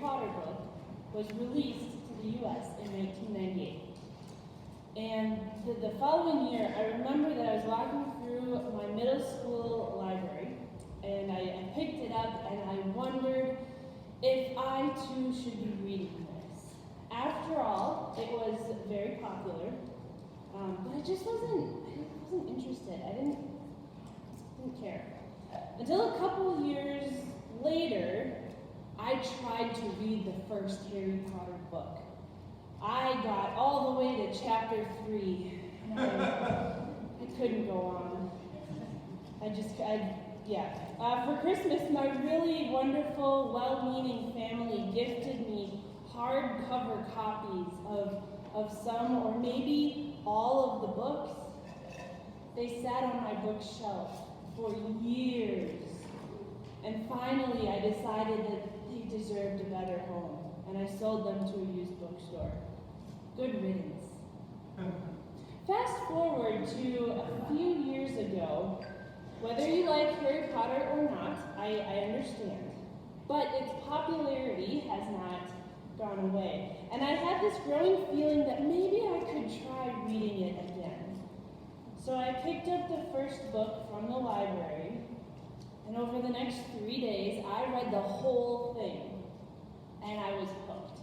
Potter book was released to the U.S. in 1998. And the following year, I remember that I was walking through my middle school library, and I picked it up, and I wondered if I too should be reading this. After all, it was very popular, but I just wasn't interested. I didn't care. Until a couple years later, I tried to read the first Harry Potter book. I got all the way to chapter 3, and I couldn't go on. For Christmas, my really wonderful, well-meaning family gifted me hardcover copies of some or maybe all of the books. They sat on my bookshelf for years, and finally I decided that they deserved a better home, and I sold them to a used bookstore. Good riddance. Fast forward to a few years ago. Whether you like Harry Potter or not, I understand. But its popularity has not gone away. And I had this growing feeling that maybe I could try reading it again. So I picked up the first book from the library, and over the next 3 days, I read the whole thing, and I was hooked.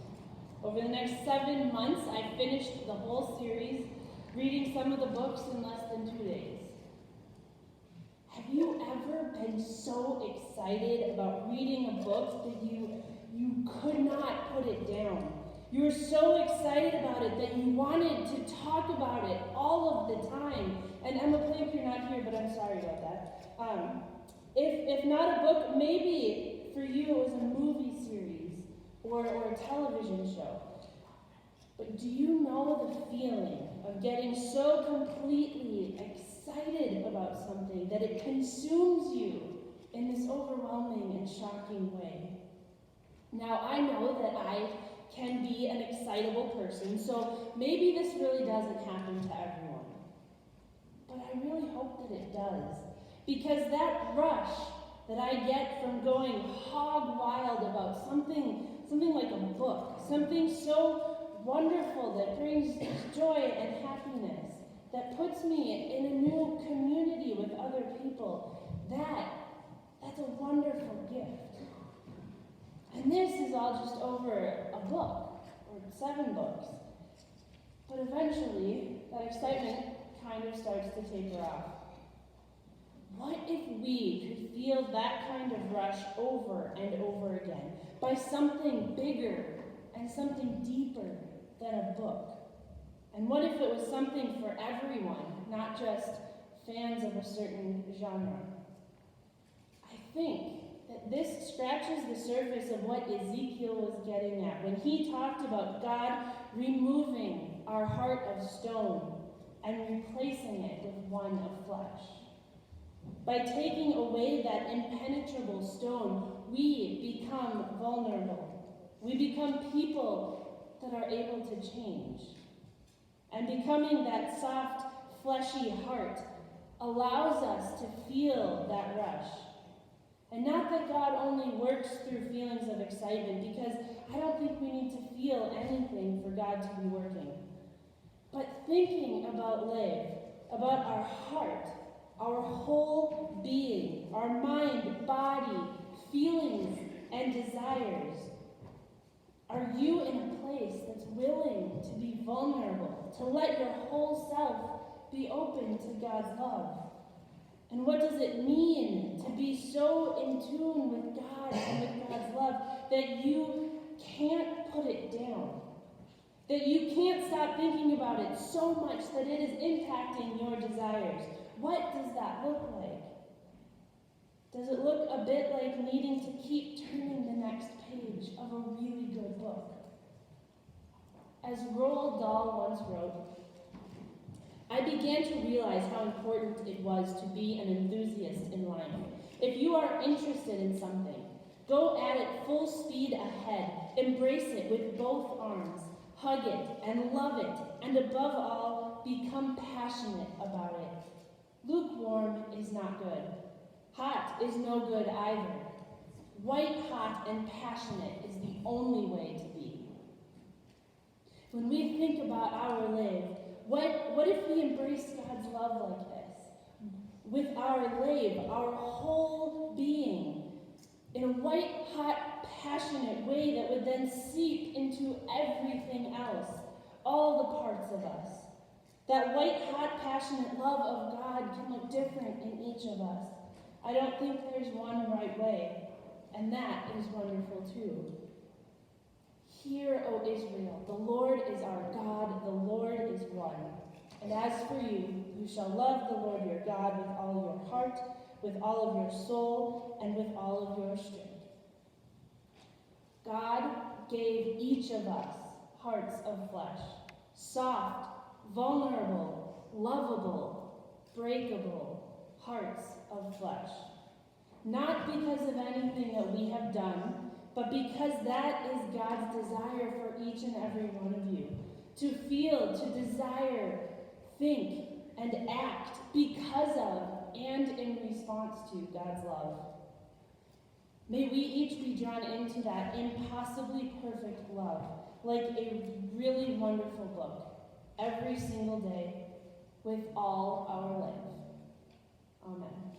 Over the next 7 months, I finished the whole series, reading some of the books in less than 2 days. Have you ever been so excited about reading a book that you could not put it down? You were so excited about it that you wanted to talk about it all of the time. And Emma Plank, you're not here, but I'm sorry about that. If not a book, maybe for you it was a movie series or a television show. But do you know the feeling of getting so completely excited about something that it consumes you in this overwhelming and shocking way? Now, I know that I can be an excitable person, so maybe this really doesn't happen to everyone. But I really hope that it does, because that rush that I get from going hog wild about something like a book, something so wonderful that brings joy and happiness, that puts me in a new community with other people, that's a wonderful gift. And this is all just over a book, or 7 books. But eventually, that excitement kind of starts to taper off. What if we could feel that kind of rush over and over again by something bigger and something deeper than a book? And what if it was something for everyone, not just fans of a certain genre? I think that this scratches the surface of what Ezekiel was getting at when he talked about God removing our heart of stone and replacing it with one of flesh. By taking away that impenetrable stone, we become vulnerable. We become people that are able to change. And becoming that soft, fleshy heart allows us to feel that rush. And not that God only works through feelings of excitement, because I don't think we need to feel anything for God to be working. But thinking about Lev, about our heart, our whole being, our mind, body, feelings, and desires. Are you in a place that's willing to be vulnerable, to let your whole self be open to God's love? And what does it mean to be so in tune with God and with God's love that you can't put it down? That you can't stop thinking about it so much that it is impacting your desires? What does that look like? Does it look a bit like needing to keep turning the next page of a really good book? As Roald Dahl once wrote, I began to realize how important it was to be an enthusiast in life. If you are interested in something, go at it full speed ahead. Embrace it with both arms. Hug it and love it, and above all, become passionate about it. Lukewarm is not good. Hot is no good either. White hot and passionate is the only way to be. When we think about our life, what if we embrace God's love like this? With our life, our whole being, in a white-hot, passionate way that would then seep into everything else, all the parts of us. That white-hot, passionate love of God can look different in each of us. I don't think there's one right way, and that is wonderful too. Hear, O Israel, the Lord is our God, the Lord is one. And as for you, you shall love the Lord your God with all your heart, with all of your soul, and with all of your strength. God gave each of us hearts of flesh, soft, vulnerable, lovable, breakable hearts of flesh. Not because of anything that we have done, but because that is God's desire for each and every one of you. To feel, to desire, think, and act because of and in response to God's love. May we each be drawn into that impossibly perfect love, like a really wonderful book, every single day, with all our life. Amen.